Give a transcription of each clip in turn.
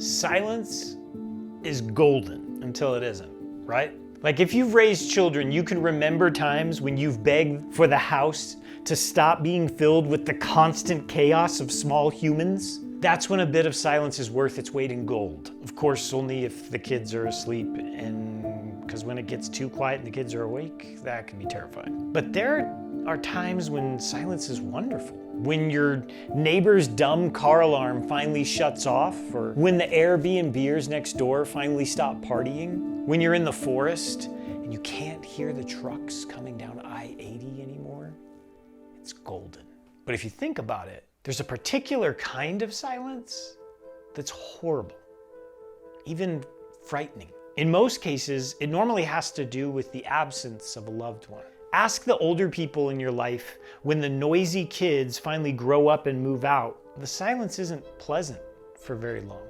Silence is golden until it isn't, right? Like if you've raised children, you can remember times when you've begged for the house to stop being filled with the constant chaos of small humans. That's when a bit of silence is worth its weight in gold. Of course, only if the kids are asleep, and because when it gets too quiet and the kids are awake, that can be terrifying. But there are times when silence is wonderful. When your neighbor's dumb car alarm finally shuts off, or when the Airbnbers next door finally stop partying, when you're in the forest and you can't hear the trucks coming down I-80 anymore, it's golden. But if you think about it, there's a particular kind of silence that's horrible, even frightening. In most cases, it normally has to do with the absence of a loved one. Ask the older people in your life when the noisy kids finally grow up and move out. The silence isn't pleasant for very long.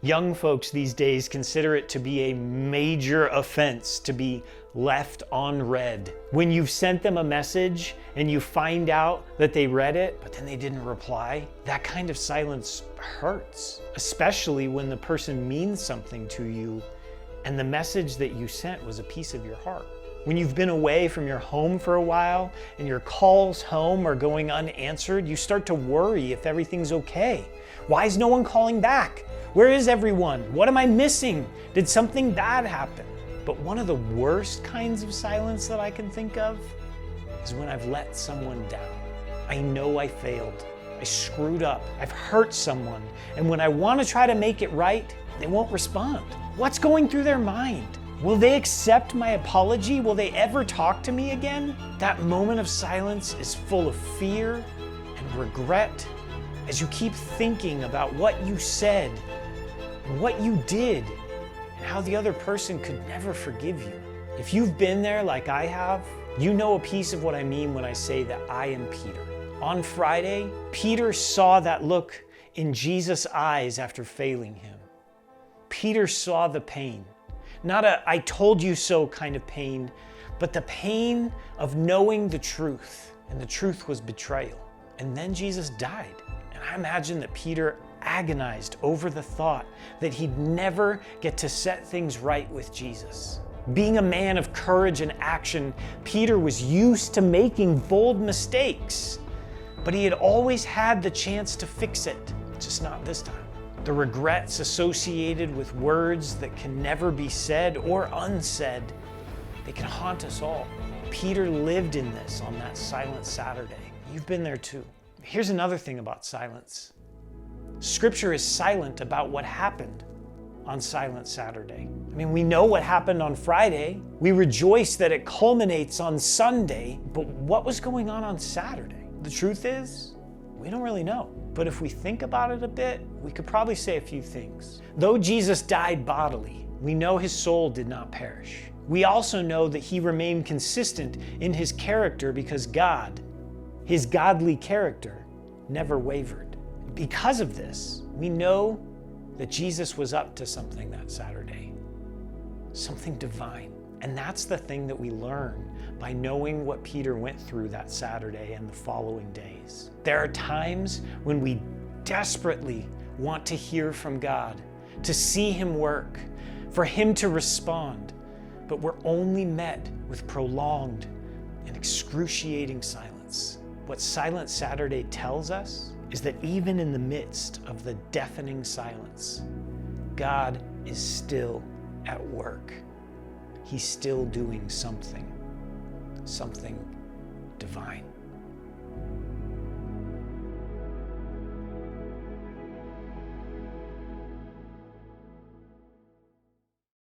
Young folks these days consider it to be a major offense to be left unread. When you've sent them a message and you find out that they read it, but then they didn't reply, that kind of silence hurts, especially when the person means something to you and the message that you sent was a piece of your heart. When you've been away from your home for a while and your calls home are going unanswered, you start to worry if everything's okay. Why is no one calling back? Where is everyone? What am I missing? Did something bad happen? But one of the worst kinds of silence that I can think of is when I've let someone down. I know I failed. I screwed up. I've hurt someone. And when I want to try to make it right, they won't respond. What's going through their mind? Will they accept my apology? Will they ever talk to me again? That moment of silence is full of fear and regret as you keep thinking about what you said and what you did and how the other person could never forgive you. If you've been there like I have, you know a piece of what I mean when I say that I am Peter. On Friday, Peter saw that look in Jesus' eyes after failing him. Peter saw the pain. Not a "I told you so" kind of pain, but the pain of knowing the truth. And the truth was betrayal. And then Jesus died. And I imagine that Peter agonized over the thought that he'd never get to set things right with Jesus. Being a man of courage and action, Peter was used to making bold mistakes, but he had always had the chance to fix it, just not this time. The regrets associated with words that can never be said or unsaid, they can haunt us all. Peter lived in this on that silent Saturday. You've been there too. Here's another thing about silence. Scripture is silent about what happened on Silent Saturday. I mean, we know what happened on Friday. We rejoice that it culminates on Sunday, but what was going on Saturday? The truth is, we don't really know. But if we think about it a bit, we could probably say a few things. Though Jesus died bodily, we know his soul did not perish. We also know that he remained consistent in his character because God, his godly character, never wavered. Because of this, we know that Jesus was up to something that Saturday, something divine. And that's the thing that we learn by knowing what Peter went through that Saturday and the following days. There are times when we desperately want to hear from God, to see him work, for him to respond, but we're only met with prolonged and excruciating silence. What Silent Saturday tells us is that even in the midst of the deafening silence, God is still at work. He's still doing something divine.